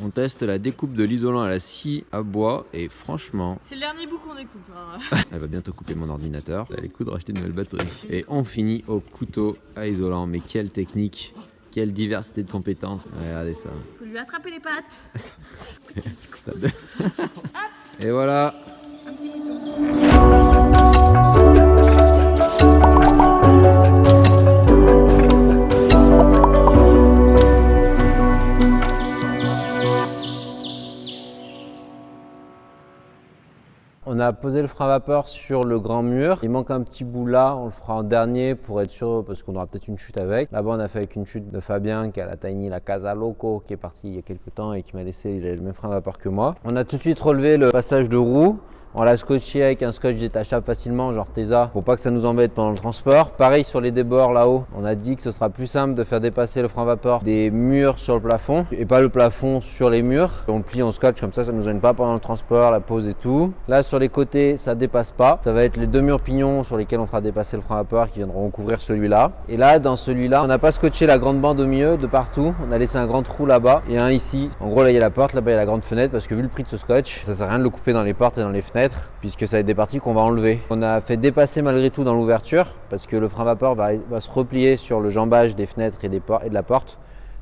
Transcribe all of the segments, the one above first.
On teste la découpe de l'isolant à la scie à bois et franchement... C'est le dernier bout qu'on découpe. Hein. Elle va bientôt couper mon ordinateur. Elle a les coups de racheter de nouvelles batteries. Et on finit au couteau à isolant. Mais quelle technique, quelle diversité de compétences. Ouais, regardez ça. Faut lui attraper les pattes. Et voilà. On a posé le frein à vapeur sur le grand mur. Il manque un petit bout là, on le fera en dernier pour être sûr parce qu'on aura peut-être une chute avec. Là-bas on a fait avec une chute de Fabien qui a la Tiny, la Casa Loco qui est parti il y a quelques temps et qui m'a laissé, il a le même frein à vapeur que moi. On a tout de suite relevé le passage de roue. On l'a scotché avec un scotch détachable facilement, genre Tesa, pour pas que ça nous embête pendant le transport. Pareil sur les débords là-haut, on a dit que ce sera plus simple de faire dépasser le frein à vapeur des murs sur le plafond et pas le plafond sur les murs. On le plie en scotch comme ça nous gêne pas pendant le transport, la pose et tout. Là sur les côtés, ça dépasse pas. Ça va être les deux murs pignons sur lesquels on fera dépasser le frein à vapeur qui viendront couvrir celui-là. Et là, dans celui-là, on n'a pas scotché la grande bande au milieu de partout. On a laissé un grand trou là-bas et un ici. En gros, là il y a la porte, là-bas il y a la grande fenêtre parce que vu le prix de ce scotch, ça sert à rien de le couper dans les portes et dans les fenêtres puisque ça va être des parties qu'on va enlever. On a fait dépasser malgré tout dans l'ouverture parce que le frein à vapeur va se replier sur le jambage des fenêtres et de la porte.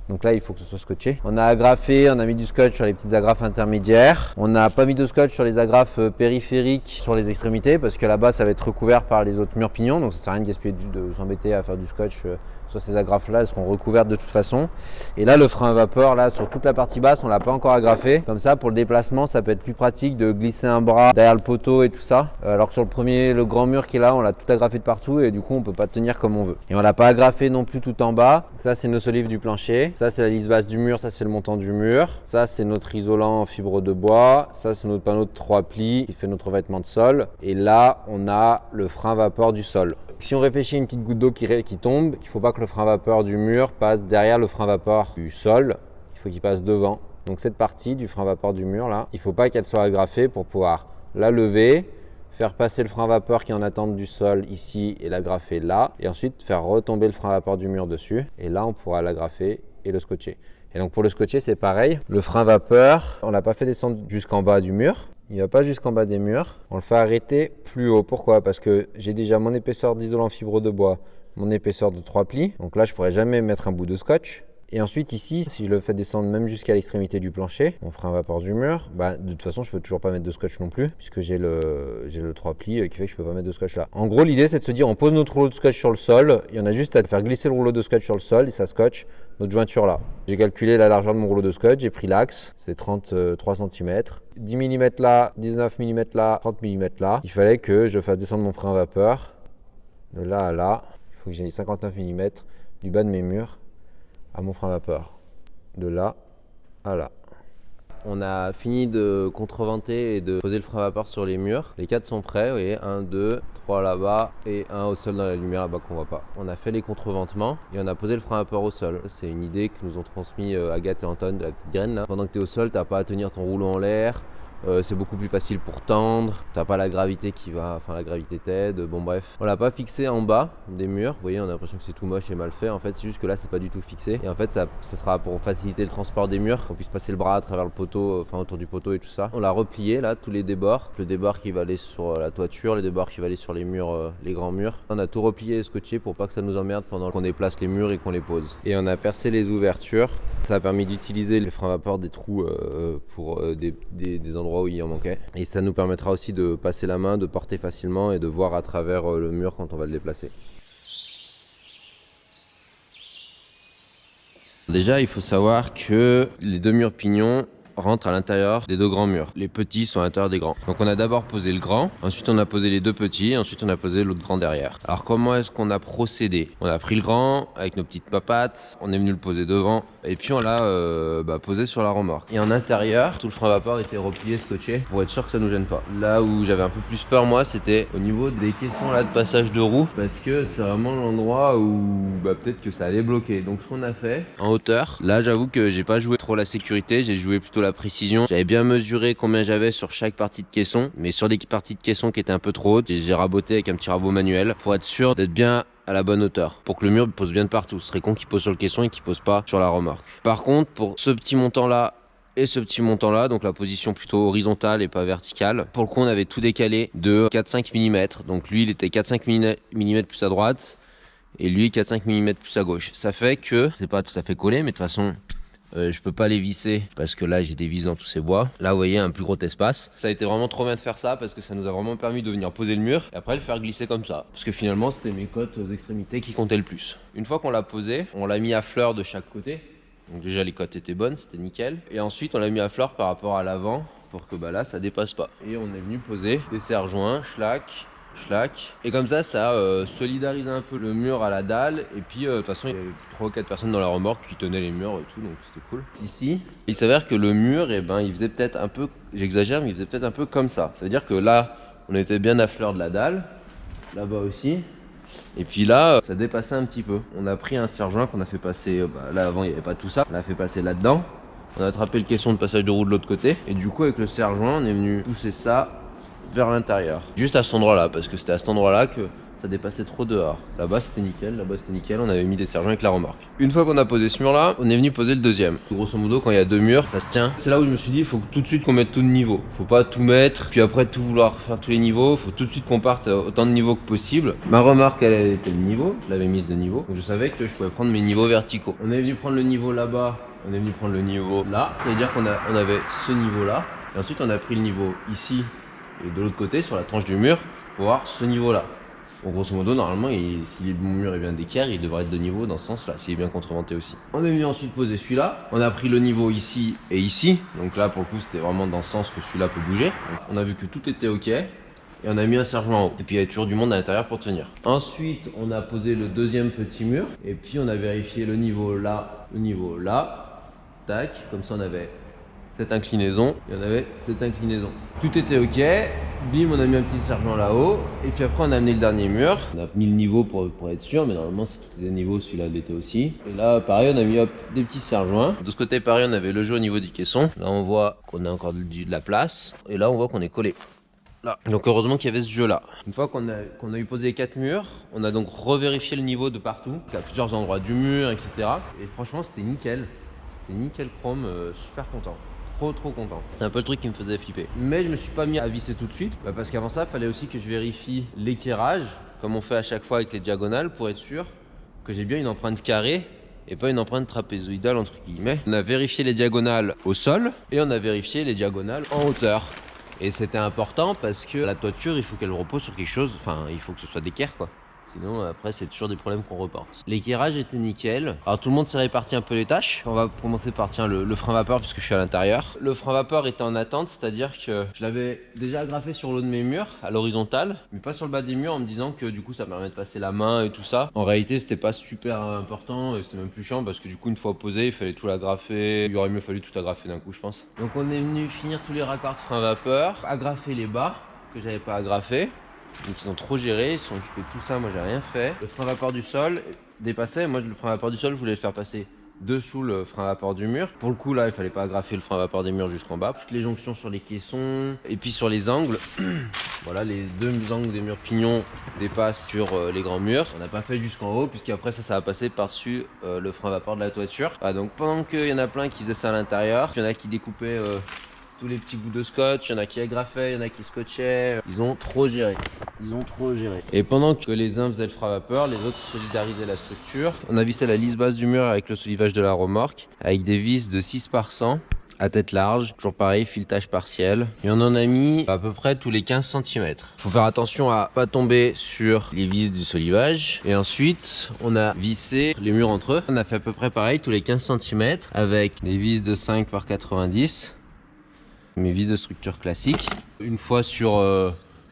Donc là, il faut que ce soit scotché. On a agrafé, on a mis du scotch sur les petites agrafes intermédiaires. On n'a pas mis de scotch sur les agrafes périphériques sur les extrémités parce que là-bas, ça va être recouvert par les autres murs pignons. Donc ça sert à rien de gaspiller de s'embêter à faire du scotch sur ces agrafes-là. Elles seront recouvertes de toute façon. Et là, le frein à vapeur, là, sur toute la partie basse, on l'a pas encore agrafé. Comme ça, pour le déplacement, ça peut être plus pratique de glisser un bras derrière le poteau et tout ça. Alors que sur le premier, le grand mur qui est là, on l'a tout agrafé de partout et du coup, on peut pas tenir comme on veut. Et on l'a pas agrafé non plus tout en bas. Ça, c'est nos solives du plancher. Ça, c'est la lisse basse du mur. Ça, c'est le montant du mur. Ça, c'est notre isolant en fibre de bois. Ça, c'est notre panneau de 3 plis qui fait notre revêtement de sol. Et là, on a le frein à vapeur du sol. Si on réfléchit à une petite goutte d'eau qui tombe, il ne faut pas que le frein à vapeur du mur passe derrière le frein à vapeur du sol. Il faut qu'il passe devant. Donc cette partie du frein à vapeur du mur là, il ne faut pas qu'elle soit agrafée pour pouvoir la lever, faire passer le frein à vapeur qui est en attente du sol ici et l'agrafer là. Et ensuite faire retomber le frein à vapeur du mur dessus. Et là, on pourra l'agrafer et le scotcher. Et donc pour le scotcher, c'est pareil. Le frein à vapeur, on ne l'a pas fait descendre jusqu'en bas du mur. Il ne va pas jusqu'en bas des murs. On le fait arrêter plus haut. Pourquoi? Parce que j'ai déjà mon épaisseur d'isolant fibre de bois, mon épaisseur de 3 plis. Donc là, je ne pourrais jamais mettre un bout de scotch. Et ensuite ici, si je le fais descendre même jusqu'à l'extrémité du plancher, mon frein à vapeur du mur, de toute façon je peux toujours pas mettre de scotch non plus, puisque j'ai le 3 plis qui fait que je peux pas mettre de scotch là. En gros l'idée c'est de se dire on pose notre rouleau de scotch sur le sol, il y en a juste à faire glisser le rouleau de scotch sur le sol et ça scotche notre jointure là. J'ai calculé la largeur de mon rouleau de scotch, j'ai pris l'axe, c'est 33 cm. 10 mm là, 19 mm là, 30 mm là. Il fallait que je fasse descendre mon frein à vapeur de là à là. Il faut que j'ai 59 mm du bas de mes murs à mon frein à vapeur, de là à là. On a fini de contreventer et de poser le frein à vapeur sur les murs. Les 4 sont prêts, vous voyez, 1, 2, 3 là-bas et 1 au sol dans la lumière là-bas qu'on voit pas. On a fait les contreventements et on a posé le frein à vapeur au sol. C'est une idée que nous ont transmis Agathe et Anton de la petite graine là. Pendant que tu es au sol, tu n'as pas à tenir ton rouleau en l'air. C'est beaucoup plus facile pour tendre, t'as pas la gravité la gravité t'aide, bon bref. On l'a pas fixé en bas des murs, vous voyez on a l'impression que c'est tout moche et mal fait, en fait c'est juste que là c'est pas du tout fixé. Et en fait ça sera pour faciliter le transport des murs, qu'on puisse passer le bras à travers le poteau, autour du poteau et tout ça. On l'a replié là, tous les débords, le débord qui va aller sur la toiture, le débord qui va aller sur les murs, les grands murs. On a tout replié et scotché pour pas que ça nous emmerde pendant qu'on déplace les murs et qu'on les pose. Et on a percé les ouvertures, ça a permis d'utiliser les freins à vapeur des trous pour des endroits où il en manquait. Et ça nous permettra aussi de passer la main, de porter facilement et de voir à travers le mur quand on va le déplacer. Déjà, il faut savoir que les deux murs pignons rentrent à l'intérieur des deux grands murs. Les petits sont à l'intérieur des grands. Donc on a d'abord posé le grand, ensuite on a posé les deux petits, ensuite on a posé l'autre grand derrière. Alors comment est-ce qu'on a procédé? On a pris le grand avec nos petites papates, on est venu le poser devant et puis on l'a posé sur la remorque. Et en intérieur, tout le frein à vapeur était replié, scotché pour être sûr que ça nous gêne pas. Là où j'avais un peu plus peur moi, c'était au niveau des caissons là de passage de roue parce que c'est vraiment l'endroit où peut-être que ça allait bloquer. Donc ce qu'on a fait en hauteur, là j'avoue que j'ai pas joué trop la sécurité, j'ai joué plutôt la précision. J'avais bien mesuré combien j'avais sur chaque partie de caisson, mais sur des parties de caisson qui étaient un peu trop hautes, j'ai raboté avec un petit rabot manuel pour être sûr d'être bien à la bonne hauteur, pour que le mur pose bien de partout. Ce serait con qu'il pose sur le caisson et qu'il pose pas sur la remorque. Par contre, pour ce petit montant là et ce petit montant là, donc la position plutôt horizontale et pas verticale. Pour le coup on avait tout décalé de 4-5 mm, donc lui il était 4-5 mm plus à droite et lui 4-5 mm plus à gauche. Ça fait que c'est pas tout à fait collé, mais de toute façon je peux pas les visser parce que là j'ai des vis dans tous ces bois. Là vous voyez un plus gros espace. Ça a été vraiment trop bien de faire ça parce que ça nous a vraiment permis de venir poser le mur et après le faire glisser comme ça. Parce que finalement c'était mes côtes aux extrémités qui comptaient le plus. Une fois qu'on l'a posé, on l'a mis à fleur de chaque côté. Donc déjà les côtes étaient bonnes, c'était nickel. Et ensuite on l'a mis à fleur par rapport à l'avant pour que là ça dépasse pas. Et on est venu poser des serre-joints, schlac. Et comme ça solidarise un peu le mur à la dalle. Et puis de toute façon il y avait 3 ou 4 personnes dans la remorque qui tenaient les murs et tout, donc c'était cool. Ici il s'avère que le mur il faisait peut-être un peu, j'exagère, mais il faisait peut-être un peu comme ça. Ça veut dire que là on était bien à fleur de la dalle, là-bas aussi. Et puis là ça dépassait un petit peu. On a pris un serre-joint qu'on a fait passer, là avant il n'y avait pas tout ça, on l'a fait passer là-dedans. On a attrapé le caisson de passage de roue de l'autre côté. Et du coup avec le serre-joint on est venu pousser ça vers l'intérieur, juste à cet endroit là, parce que c'était à cet endroit là que ça dépassait trop dehors. Là-bas c'était nickel, on avait mis des serre-joints avec la remorque. Une fois qu'on a posé ce mur là, on est venu poser le deuxième. Grosso modo quand il y a 2 murs, ça se tient. C'est là où je me suis dit, il faut tout de suite qu'on mette tout de niveau. Faut pas tout mettre, puis après tout vouloir faire tous les niveaux. Faut tout de suite qu'on parte autant de niveaux que possible. Ma remorque elle était de niveau, je l'avais mise de niveau, donc je savais que je pouvais prendre mes niveaux verticaux. On est venu prendre le niveau là-bas, on est venu prendre le niveau là. Ça veut dire qu'on avait ce niveau là, et ensuite on a pris le niveau ici et de l'autre côté sur la tranche du mur pour voir ce niveau là. Donc grosso modo normalement si mon mur est bien d'équerre, il devrait être de niveau dans ce sens là, s'il est bien contreventé aussi. On est venu ensuite poser celui-là, on a pris le niveau ici et ici, donc là pour le coup c'était vraiment dans ce sens que celui-là peut bouger. Donc, on a vu que tout était ok et on a mis un serre-joint en haut, et puis il y avait toujours du monde à l'intérieur pour tenir. Ensuite on a posé le deuxième petit mur et puis on a vérifié le niveau là, tac, comme ça on avait cette inclinaison, il y en avait cette inclinaison. Tout était ok, bim, on a mis un petit serre-joint là-haut, et puis après on a amené le dernier mur. On a mis le niveau pour être sûr, mais normalement si tout était niveau, celui-là l'était aussi. Et là pareil, on a mis des petits serre-joints. De ce côté pareil, on avait le jeu au niveau du caisson. Là on voit qu'on a encore de la place, et là on voit qu'on est collé. Là. Donc heureusement qu'il y avait ce jeu là. Une fois qu'on a eu posé les 4 murs, on a donc revérifié le niveau de partout, à plusieurs endroits du mur, etc. Et franchement c'était nickel. C'était nickel chrome, super content. Trop content. C'est un peu le truc qui me faisait flipper. Mais je me suis pas mis à visser tout de suite, parce qu'avant ça, il fallait aussi que je vérifie l'équerrage, comme on fait à chaque fois avec les diagonales, pour être sûr que j'ai bien une empreinte carrée et pas une empreinte trapézoïdale entre guillemets. On a vérifié les diagonales au sol et on a vérifié les diagonales en hauteur. Et c'était important parce que la toiture, il faut qu'elle repose sur quelque chose, enfin il faut que ce soit d'équerre quoi. Sinon après c'est toujours des problèmes qu'on reporte. L'équerrage était nickel. Alors tout le monde s'est réparti un peu les tâches. On va commencer par le frein vapeur puisque je suis à l'intérieur. Le frein vapeur était en attente, c'est-à-dire que je l'avais déjà agrafé sur le haut de mes murs à l'horizontale, mais pas sur le bas des murs en me disant que du coup ça permet de passer la main et tout ça. En réalité c'était pas super important et c'était même plus chiant parce que du coup une fois posé il fallait tout l'agrafer. Il aurait mieux fallu tout agrafer d'un coup je pense. Donc on est venu finir tous les raccords de frein vapeur, agrafer les bas que j'avais pas agrafé. Donc ils ont trop géré, ils se sont occupés de tout ça, moi j'ai rien fait. Le frein vapeur du sol dépassait, moi le frein vapeur du sol je voulais le faire passer dessous le frein vapeur du mur. Pour le coup là il fallait pas agrafer le frein vapeur des murs jusqu'en bas. Toutes les jonctions sur les caissons et puis sur les angles. Voilà les 2 angles des murs pignons dépassent sur les grands murs. On n'a pas fait jusqu'en haut puisqu'après ça va passer par-dessus le frein vapeur de la toiture. Voilà, donc pendant qu'il y en a plein qui faisaient ça à l'intérieur, il y en a qui découpaient tous les petits bouts de scotch, il y en a qui agrafaient, il y en a qui scotchaient. Ils ont trop géré. Et pendant que les uns faisaient le frein vapeur, les autres solidarisaient la structure. On a vissé la lisse basse du mur avec le solivage de la remorque, avec des vis de 6 par 100 à tête large, toujours pareil, filetage partiel. Et on en a mis à peu près tous les 15 cm. Faut faire attention à pas tomber sur les vis du solivage. Et ensuite, on a vissé les murs entre eux. On a fait à peu près pareil tous les 15 cm avec des vis de 5 par 90. Mes vis de structure classique. Une fois sur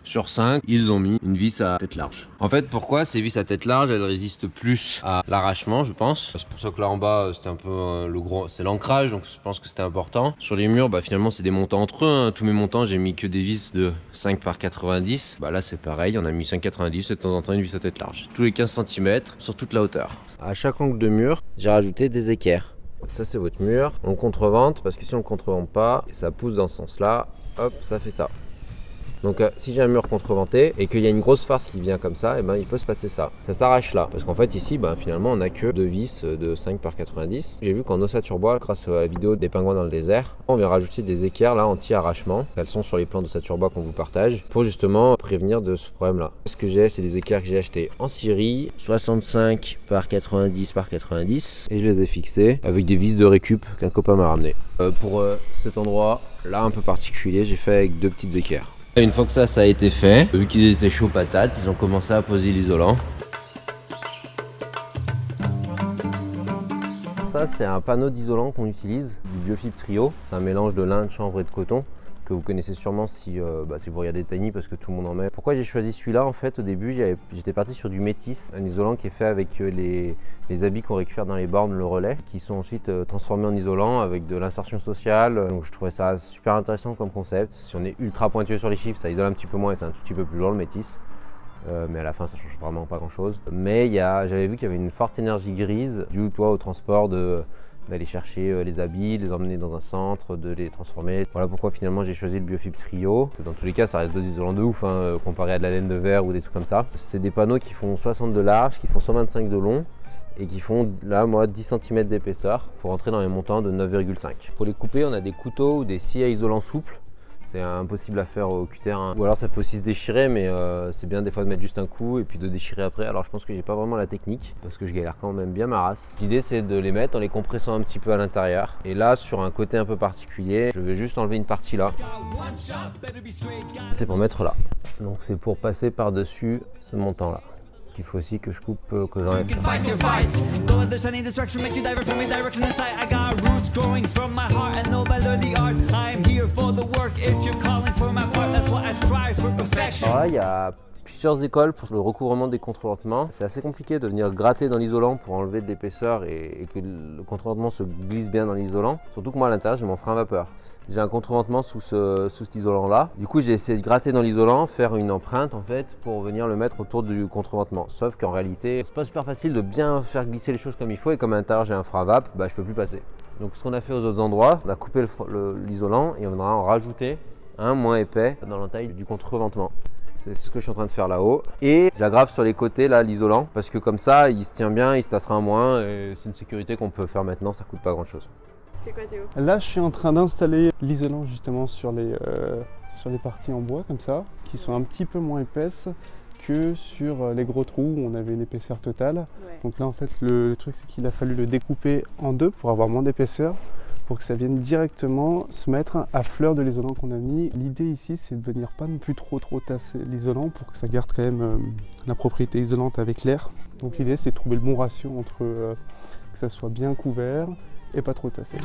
5, ils ont mis une vis à tête large. En fait, pourquoi ces vis à tête large, elles résistent plus à l'arrachement, je pense. C'est pour ça que là en bas, c'était un peu c'est l'ancrage, donc je pense que c'était important. Sur les murs, finalement, c'est des montants entre eux. Hein. Tous mes montants, j'ai mis que des vis de 5 par 90. Là, c'est pareil, on a mis 5,90 et de temps en temps une vis à tête large. Tous les 15 cm sur toute la hauteur. À chaque angle de mur, j'ai rajouté des équerres. Ça c'est votre mur, on contrevente parce que si on ne contrevente pas, ça pousse dans ce sens là, hop, ça fait ça. Donc si j'ai un mur contreventé et qu'il y a une grosse farce qui vient comme ça, et ben il peut se passer ça. Ça s'arrache là. Parce qu'en fait ici, finalement on n'a que 2 vis de 5 par 90. J'ai vu qu'en ossature bois, grâce à la vidéo des pingouins dans le désert, on vient rajouter des équerres là anti-arrachement. Elles sont sur les plans d'ossature bois qu'on vous partage pour justement prévenir de ce problème là. Ce que j'ai, c'est des équerres que j'ai achetés en Syrie, 65 par 90 par 90, et je les ai fixés avec des vis de récup qu'un copain m'a ramené. Pour cet endroit là un peu particulier, j'ai fait avec 2 petites équerres. Une fois que ça a été fait, vu qu'ils étaient chauds patates, ils ont commencé à poser l'isolant. Ça, c'est un panneau d'isolant qu'on utilise, du Biofib Trio. C'est un mélange de lin, de chanvre et de coton que vous connaissez sûrement si vous regardez Tiny parce que tout le monde en met. Pourquoi j'ai choisi celui-là? En fait, au début, j'étais parti sur du Métis, un isolant qui est fait avec les habits qu'on récupère dans les bornes, le relais, qui sont ensuite transformés en isolant avec de l'insertion sociale. Donc je trouvais ça super intéressant comme concept. Si on est ultra pointueux sur les chiffres, ça isole un petit peu moins et c'est un tout petit peu plus lourd le Métis. Mais à la fin ça change vraiment pas grand chose. Mais j'avais vu qu'il y avait une forte énergie grise due au transport d'aller chercher les habits, de les emmener dans un centre, de les transformer. Voilà pourquoi finalement j'ai choisi le Biofib Trio. Dans tous les cas ça reste 2 isolants de ouf comparé à de la laine de verre ou des trucs comme ça. C'est des panneaux qui font 60 de large, qui font 125 de long et qui font là 10 cm d'épaisseur pour entrer dans les montants de 9,5. Pour les couper on a des couteaux ou des scies à isolant souple. C'est impossible à faire au cutter, Ou alors ça peut aussi se déchirer, mais c'est bien des fois de mettre juste un coup et puis de déchirer après. Alors je pense que j'ai pas vraiment la technique parce que je galère quand même bien ma race. L'idée c'est de les mettre en les compressant un petit peu à l'intérieur. Et là sur un côté un peu particulier, je vais juste enlever une partie là. C'est pour mettre là. Donc c'est pour passer par-dessus ce montant là. Il faut aussi que je coupe, que j'enlève ça. Alors là, il y a plusieurs écoles pour le recouvrement des contreventements. C'est assez compliqué de venir gratter dans l'isolant pour enlever de l'épaisseur et que le contreventement se glisse bien dans l'isolant. Surtout que moi à l'intérieur j'ai mon frein à vapeur. J'ai un contreventement sous cet isolant là. Du coup j'ai essayé de gratter dans l'isolant, faire une empreinte en fait pour venir le mettre autour du contreventement. Sauf qu'en réalité c'est pas super facile de bien faire glisser les choses comme il faut et comme à l'intérieur j'ai un frein à vape, je peux plus passer. Donc ce qu'on a fait aux autres endroits, on a coupé l'isolant et on viendra en rajouter un moins épais dans l'entaille du contreventement. C'est ce que je suis en train de faire là-haut. Et j'aggrave sur les côtés là l'isolant parce que comme ça il se tient bien, il se tassera moins et c'est une sécurité qu'on peut faire maintenant, ça coûte pas grand chose. Tu fais quoi Théo? Là je suis en train d'installer l'isolant justement sur les parties en bois comme ça, qui sont un petit peu moins épaisses que sur les gros trous où on avait une épaisseur totale. Ouais. Donc là en fait le truc c'est qu'il a fallu le découper en 2 pour avoir moins d'épaisseur, pour que ça vienne directement se mettre à fleur de l'isolant qu'on a mis. L'idée ici c'est de venir pas non plus trop tasser l'isolant pour que ça garde quand même la propriété isolante avec l'air. Donc l'idée c'est de trouver le bon ratio entre que ça soit bien couvert et pas trop tassé.